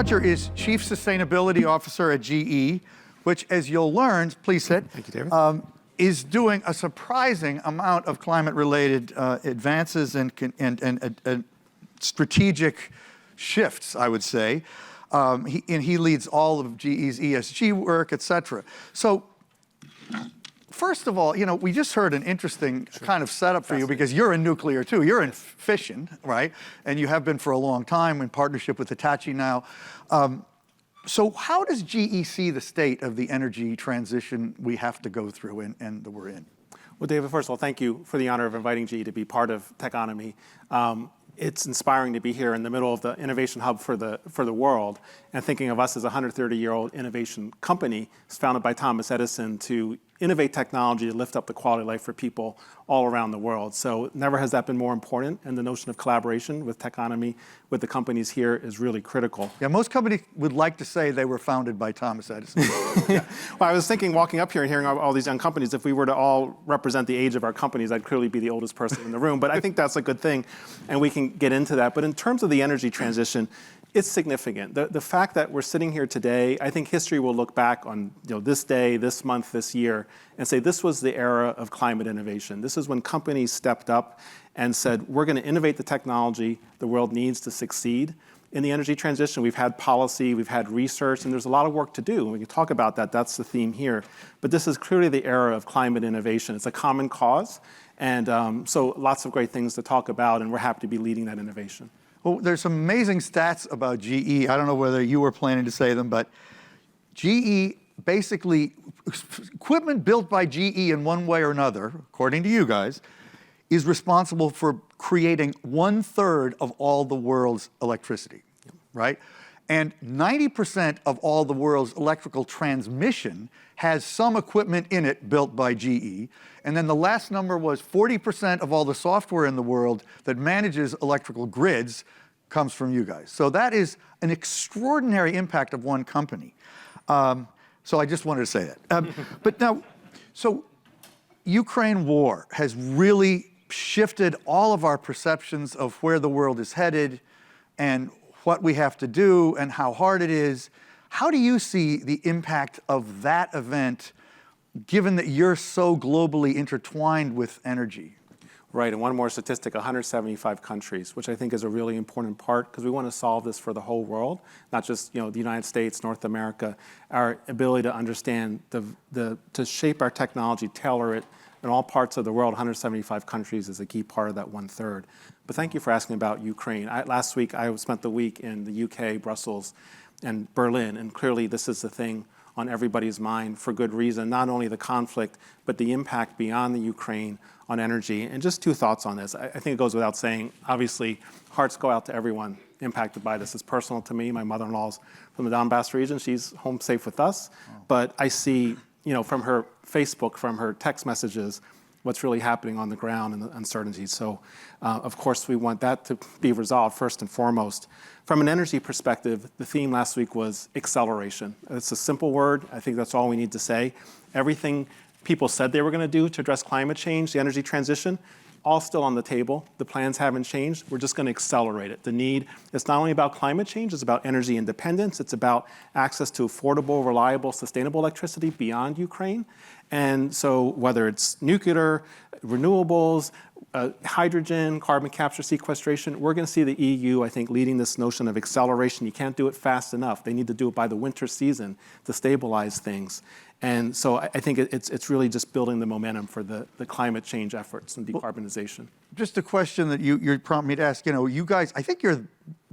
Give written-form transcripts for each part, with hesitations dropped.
Roger is Chief Sustainability Officer at GE, which, as you'll learn, please sit. Thank you, David. Is doing a surprising amount of climate-related advances and strategic shifts, I would say. He leads all of GE's ESG work, et cetera. So, first of all, we just heard an interesting kind of setup for you because you're in nuclear too. You're in fission, right? And you have been for a long time in partnership with Hitachi now. So how does GE see the state of the energy transition we have to go through and that we're in? Well, David, first of all, thank you for the honor of inviting GE to be part of Techonomy. It's inspiring to be here in the middle of the innovation hub for the world and thinking of us as a 130-year-old innovation company founded by Thomas Edison to innovate technology to lift up the quality of life for people all around the world. So never has that been more important, and the notion of collaboration with Techonomy, with the companies here, is really critical. Yeah, most companies would like to say they were founded by Thomas Edison. Yeah. Well, I was thinking, walking up here and hearing all these young companies, if we were to all represent the age of our companies, I'd clearly be the oldest person in the room. But I think that's a good thing, and we can get into that. But in terms of the energy transition, it's significant. The fact that we're sitting here today, I think history will look back on this day, this month, this year, and say this was the era of climate innovation. This is when companies stepped up and said, we're going to innovate the technology the world needs to succeed in the energy transition. We've had policy, we've had research, and there's a lot of work to do. And we can talk about that. That's the theme here. But this is clearly the era of climate innovation. It's a common cause. And so lots of great things to talk about, and we're happy to be leading that innovation. Well, there's some amazing stats about GE. I don't know whether you were planning to say them, but GE basically, equipment built by GE in one way or another, according to you guys, is responsible for creating 1/3 of all the world's electricity, right? And 90% of all the world's electrical transmission has some equipment in it built by GE. And then the last number was 40% of all the software in the world that manages electrical grids comes from you guys. So that is an extraordinary impact of one company. So I just wanted to say that. But now, so Ukraine war has really shifted all of our perceptions of where the world is headed and what we have to do and how hard it is. How do you see the impact of that event, given that you're so globally intertwined with energy? Right, and one more statistic, 175 countries, which I think is a really important part because we want to solve this for the whole world, not just the United States, North America. Our ability to understand, to shape our technology, tailor it in all parts of the world, 175 countries is a key part of that 1/3. But thank you for asking about Ukraine. Last week, I spent the week in the UK, Brussels, and Berlin, and clearly this is the thing on everybody's mind for good reason, not only the conflict, but the impact beyond the Ukraine on energy. And just two thoughts on this. I think it goes without saying, obviously, hearts go out to everyone impacted by this. It's personal to me. My mother-in-law's from the Donbass region. She's home safe with us. But I see, from her Facebook, from her text messages, what's really happening on the ground and the uncertainty. So, of course, we want that to be resolved first and foremost. From an energy perspective, the theme last week was acceleration. It's a simple word. I think that's all we need to say. Everything people said they were going to do to address climate change, the energy transition, all still on the table. The plans haven't changed. We're just going to accelerate it. The need, it's not only about climate change, it's about energy independence. It's about access to affordable, reliable, sustainable electricity beyond Ukraine. And so whether it's nuclear, renewables, hydrogen, carbon capture, sequestration, we're going to see the EU, I think, leading this notion of acceleration. You can't do it fast enough. They need to do it by the winter season to stabilize things. And so I think it's really just building the momentum for the climate change efforts and decarbonization. Just a question that you prompt me to ask. You guys, I think you're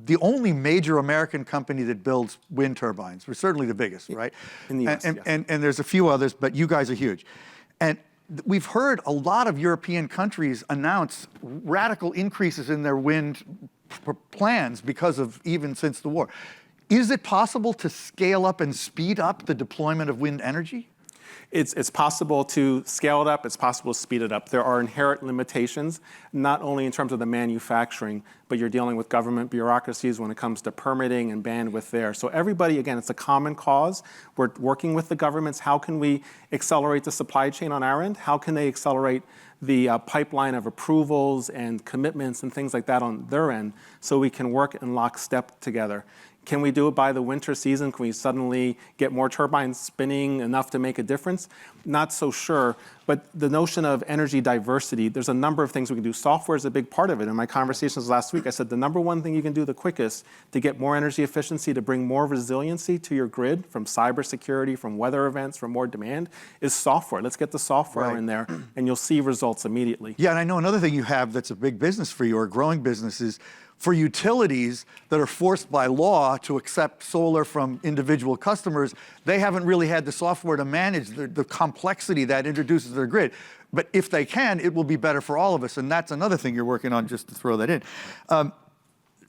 the only major American company that builds wind turbines. We're certainly the biggest, right? In the US, yes. And there's a few others, but you guys are huge. And we've heard a lot of European countries announce radical increases in their wind plans because of even since the war. Is it possible to scale up and speed up the deployment of wind energy? It's possible to scale it up. It's possible to speed it up. There are inherent limitations, not only in terms of the manufacturing, but you're dealing with government bureaucracies when it comes to permitting and bandwidth there. So everybody, again, it's a common cause. We're working with the governments. How can we accelerate the supply chain on our end? How can they accelerate the pipeline of approvals and commitments and things like that on their end so we can work in lockstep together. Can we do it by the winter season? Can we suddenly get more turbines spinning enough to make a difference? Not so sure, but the notion of energy diversity, there's a number of things we can do. Software is a big part of it. In my conversations last week, I said the number one thing you can do the quickest to get more energy efficiency, to bring more resiliency to your grid from cybersecurity, from weather events, from more demand, is software. Let's get the software in there, and you'll see results immediately. Yeah, and I know another thing you have that's a big business for you, or a growing business, is for utilities that are forced by law to accept solar from individual customers. They haven't really had the software to manage the complexity that introduces their grid. But if they can, it will be better for all of us, and that's another thing you're working on, just to throw that in.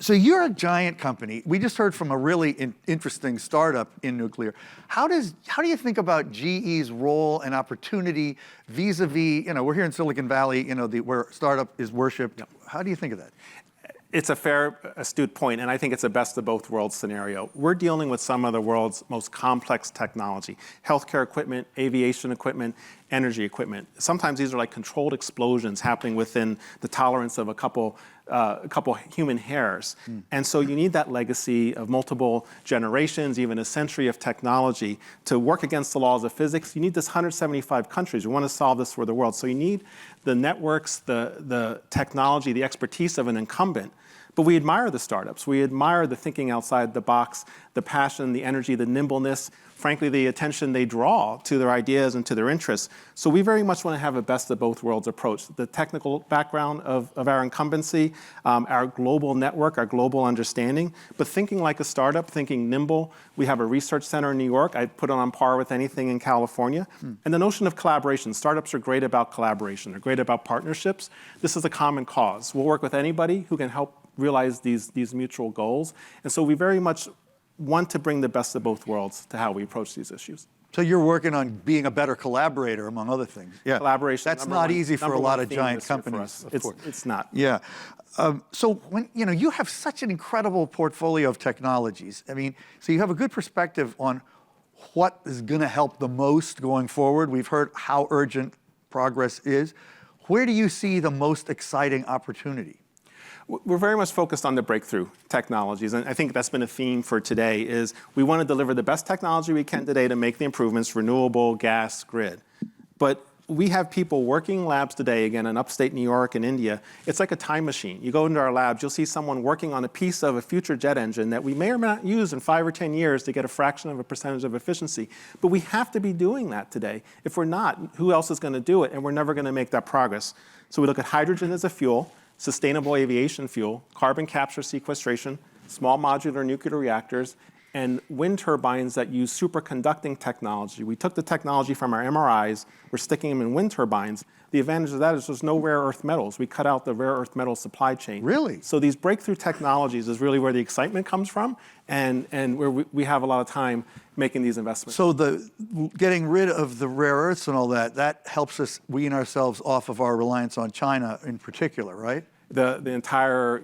So you're a giant company. We just heard from a really interesting startup in nuclear. How do you think about GE's role and opportunity vis-a-vis, we're here in Silicon Valley, where startup is worshipped. Yep. How do you think of that? It's a fair, astute point, and I think it's a best of both worlds scenario. We're dealing with some of the world's most complex technology: healthcare equipment, aviation equipment, energy equipment. Sometimes these are like controlled explosions happening within the tolerance of a couple human hairs. And so you need that legacy of multiple generations, even a century of technology to work against the laws of physics. You need this 175 countries. We want to solve this for the world. So you need the networks, the technology, the expertise of an incumbent. But we admire the startups. We admire the thinking outside the box, the passion, the energy, the nimbleness, frankly, the attention they draw to their ideas and to their interests. So we very much want to have a best of both worlds approach. The technical background of our incumbency, our global network, our global understanding, but thinking like a startup, thinking nimble. We have a research center in New York. I put it on par with anything in California. And the notion of collaboration. Startups are great about collaboration. They're great about partnerships. This is a common cause. We'll work with anybody who can help realize these mutual goals. And so we very much want to bring the best of both worlds to how we approach these issues. So you're working on being a better collaborator, among other things. Yeah. Collaboration. That's not easy for a lot of giant companies. It's not. Yeah. So when you have such an incredible portfolio of technologies. I mean, so you have a good perspective on what is going to help the most going forward. We've heard how urgent progress is. Where do you see the most exciting opportunity? We're very much focused on the breakthrough technologies, and I think that's been a theme for today, is we want to deliver the best technology we can today to make the improvements, renewable, gas, grid. But we have people working labs today, again, in upstate New York and India. It's like a time machine. You go into our labs, you'll see someone working on a piece of a future jet engine that we may or may not use in 5 or 10 years to get a fraction of a percentage of efficiency. But we have to be doing that today. If we're not, who else is going to do it? And we're never going to make that progress. So we look at hydrogen as a fuel, sustainable aviation fuel, carbon capture sequestration, small modular nuclear reactors, and wind turbines that use superconducting technology. We took the technology from our MRIs, we're sticking them in wind turbines. The advantage of that is there's no rare earth metals. We cut out the rare earth metal supply chain. Really? So these breakthrough technologies is really where the excitement comes from, and where we have a lot of time making these investments. So getting rid of the rare earths and all that helps us wean ourselves off of our reliance on China in particular, right? The entire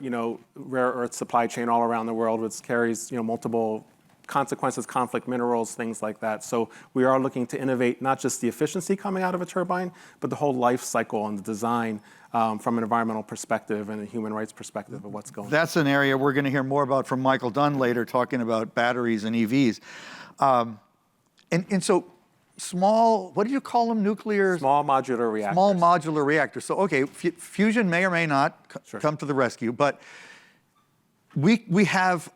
rare earth supply chain all around the world, which carries multiple consequences, conflict minerals, things like that. So we are looking to innovate not just the efficiency coming out of a turbine, but the whole life cycle and the design from an environmental perspective and a human rights perspective of what's going on. That's an area we're going to hear more about from Michael Dunn later, talking about batteries and EVs. And so small, what do you call them, nuclear? Small modular reactors. Small modular reactors. So, okay, fusion may or may not come to the rescue, but we have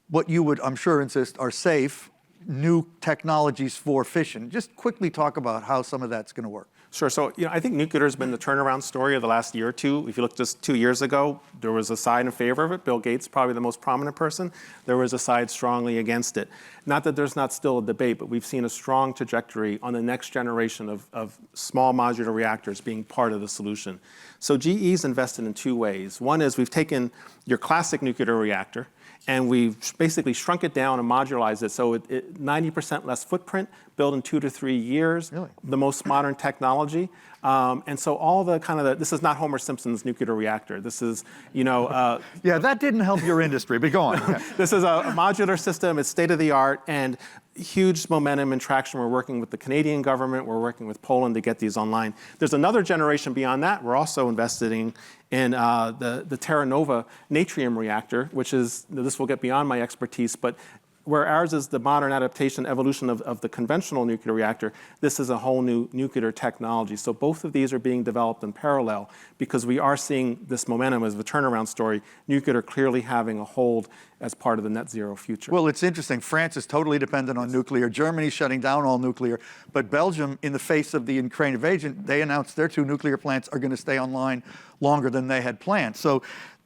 what you would, I'm sure, insist are safe new technologies for fission. Just quickly talk about how some of that's going to work. Sure. So, I think nuclear has been the turnaround story of the last year or two. If you look just 2 years ago, there was a side in favor of it. Bill Gates, probably the most prominent person. There was a side strongly against it. Not that there's not still a debate, but we've seen a strong trajectory on the next generation of small modular reactors being part of the solution. So GE's invested in 2 ways. One is we've taken your classic nuclear reactor, and we've basically shrunk it down and modularized it so 90% less footprint, built in 2 to 3 years. Really? The most modern technology. And so all the this is not Homer Simpson's nuclear reactor. This is, yeah, that didn't help your industry, but go on. Yeah. This is a modular system. It's state of the art. And huge momentum and traction. We're working with the Canadian government. We're working with Poland to get these online. There's another generation beyond that. We're also investing in the Terra Nova natrium reactor, which is, this will get beyond my expertise, but where ours is the modern adaptation evolution of the conventional nuclear reactor, this is a whole new nuclear technology. So both of these are being developed in parallel because we are seeing this momentum as the turnaround story, nuclear clearly having a hold as part of the net zero future. Well, it's interesting. France is totally dependent on nuclear. Germany's shutting down all nuclear. But Belgium, in the face of the Ukraine invasion, they announced their 2 nuclear plants are going to stay online longer than they had planned. So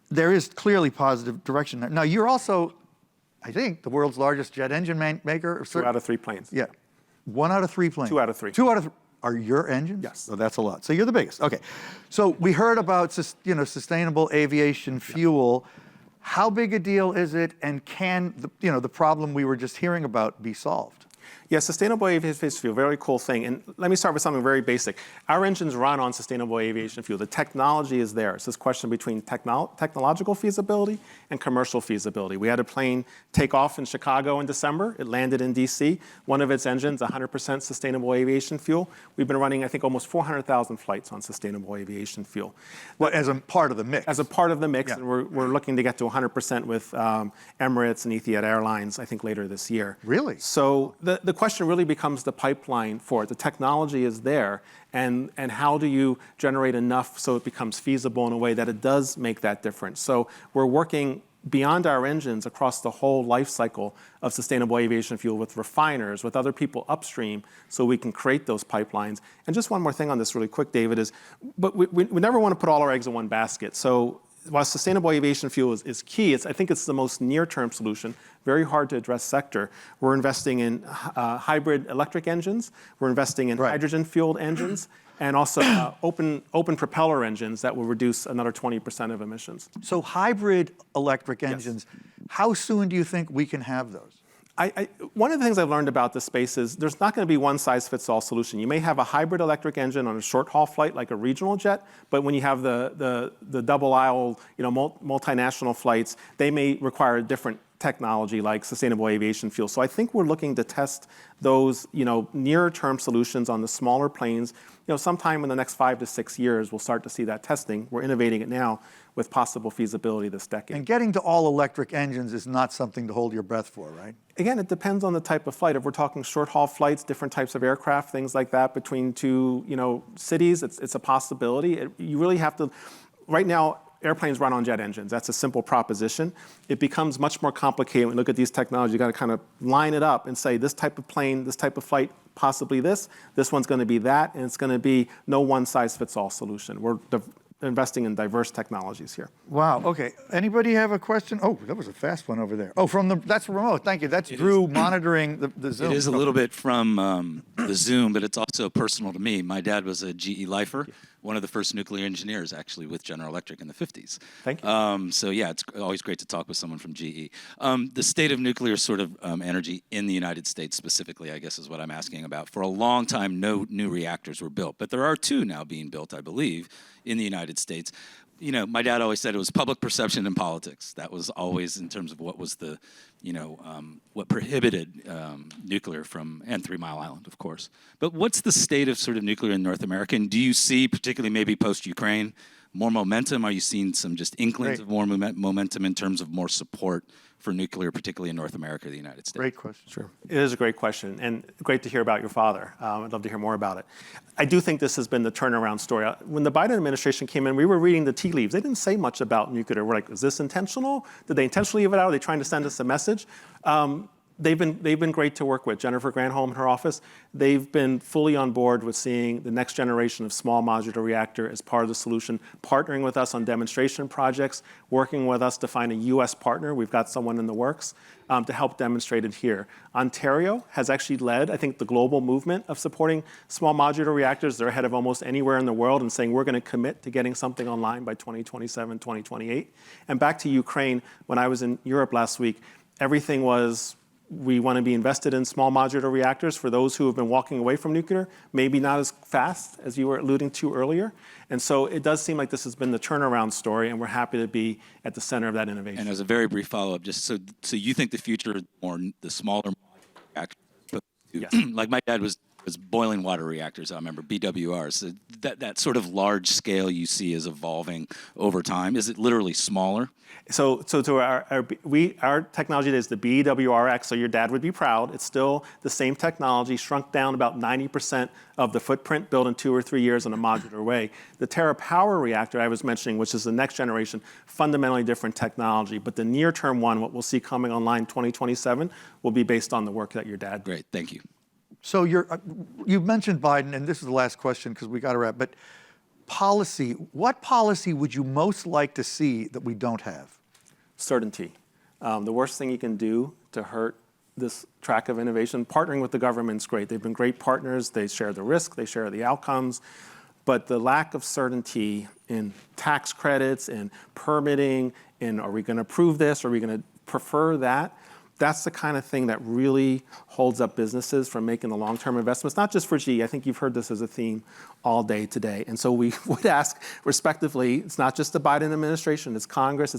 there is clearly positive direction there. Now, you're also, I think, the world's largest jet engine maker. 2 out of 3 planes. Yeah. 1 out of 3 planes. 2 out of 3. 2 out of 3. Are your engines? Yes. So that's a lot. So you're the biggest. Okay. So we heard about sustainable aviation fuel. How big a deal is it, and can the problem we were just hearing about be solved? Yeah, sustainable aviation fuel, very cool thing. And let me start with something very basic. Our engines run on sustainable aviation fuel. The technology is there. It's this question between technological feasibility and commercial feasibility. We had a plane take off in Chicago in December. It landed in DC. One of its engines, 100% sustainable aviation fuel. We've been running, I think, almost 400,000 flights on sustainable aviation fuel. Well, as a part of the mix. As a part of the mix, Yeah. and we're looking to get to 100% with Emirates and Etihad Airlines, I think, later this year. Really? So the question really becomes the pipeline for it. The technology is there, and how do you generate enough so it becomes feasible in a way that it does make that difference? So we're working beyond our engines across the whole life cycle of sustainable aviation fuel with refiners, with other people upstream, so we can create those pipelines. And just one more thing on this really quick, David, is but we never want to put all our eggs in one basket. So while sustainable aviation fuel is key, I think it's the most near-term solution, very hard to address sector. We're investing in hybrid electric engines. We're investing in hydrogen-fueled engines, and also open propeller engines that will reduce another 20% of emissions. So hybrid electric engines, how soon do you think we can have those? One of the things I've learned about this space is there's not going to be one-size-fits-all solution. You may have a hybrid electric engine on a short-haul flight like a regional jet, but when you have the double-aisle, multinational flights, they may require a different technology like sustainable aviation fuel. So I think we're looking to test those, nearer-term solutions on the smaller planes. Sometime in the next 5 to 6 years, we'll start to see that testing. We're innovating it now with possible feasibility this decade. And getting to all electric engines is not something to hold your breath for, right? Again, it depends on the type of flight. If we're talking short-haul flights, different types of aircraft, things like that, between 2, cities, it's a possibility. You really have to. Right now, airplanes run on jet engines. That's a simple proposition. It becomes much more complicated when you look at these technologies. You got to kind of line it up and say this type of plane, this type of flight, possibly this one's going to be that, and it's going to be no one-size-fits-all solution. We're investing in diverse technologies here. Wow. Okay. Anybody have a question? Oh, that was a fast one over there. Oh, that's remote. Thank you. That's Drew monitoring the Zoom. It is a little bit from the Zoom, but it's also personal to me. My dad was a GE lifer, one of the first nuclear engineers, actually, with General Electric in the 50s. Thank you. So yeah, it's always great to talk with someone from GE. The state of nuclear sort of energy in the United States specifically, I guess, is what I'm asking about. For a long time, no new reactors were built, but there are 2 now being built, I believe, in the United States. My dad always said it was public perception and politics. That was always in terms of what was the, what prohibited nuclear from, and 3 Mile Island, of course. But what's the state of sort of nuclear in North America? And do you see, particularly maybe post-Ukraine, more momentum? Are you seeing some just inklings of more momentum in terms of more support for nuclear, particularly in North America or the United States? Great question. Sure. It is a great question, and great to hear about your father. I'd love to hear more about it. I do think this has been the turnaround story. When the Biden administration came in, we were reading the tea leaves. They didn't say much about nuclear. We're like, is this intentional? Did they intentionally leave it out? Are they trying to send us a message? They've been great to work with. Jennifer Granholm in her office, they've been fully on board with seeing the next generation of small modular reactor as part of the solution, partnering with us on demonstration projects, working with us to find a U.S. partner. We've got someone in the works to help demonstrate it here. Ontario has actually led, I think, the global movement of supporting small modular reactors. They're ahead of almost anywhere in the world and saying we're going to commit to getting something online by 2027, 2028. And back to Ukraine, when I was in Europe last week, everything was, we want to be invested in small modular reactors for those who have been walking away from nuclear, maybe not as fast as you were alluding to earlier. And so it does seem like this has been the turnaround story, and we're happy to be at the center of that innovation. And as a very brief follow-up, just so you think the future is more the smaller reactors Yes. Like my dad was boiling water reactors. I remember BWRs. So that sort of large scale you see is evolving over time. Is it literally smaller? So to our technology is the BWRX, so your dad would be proud. It's still the same technology, shrunk down about 90% of the footprint, built in 2 or 3 years in a modular way. The TerraPower reactor I was mentioning, which is the next generation, fundamentally different technology. But the near-term one, what we'll see coming online 2027, will be based on the work that your dad did. Great, thank you. So you've mentioned Biden, and this is the last question because we got to wrap, but policy, what policy would you most like to see that we don't have? Certainty. The worst thing you can do to hurt this track of innovation, partnering with the government's great. They've been great partners. They share the risk, they share the outcomes. But the lack of certainty in tax credits, in permitting, in are we going to approve this, are we going to prefer that? That's the kind of thing that really holds up businesses from making the long-term investments, not just for GE. I think you've heard this as a theme all day today. And so we would ask respectively, it's not just the Biden administration, it's Congress,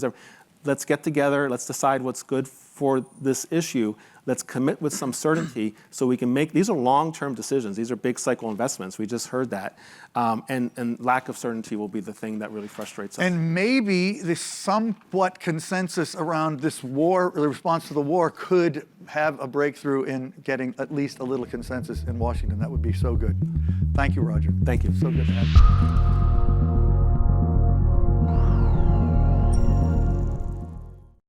let's get together, let's decide what's good for this issue. Let's commit with some certainty so we can make, these are long-term decisions. These are big cycle investments. We just heard that. And lack of certainty will be the thing that really frustrates us. And maybe the somewhat consensus around this war, the response to the war, could have a breakthrough in getting at least a little consensus in Washington. That would be so good. Thank you, Roger. Thank you. So good to have you.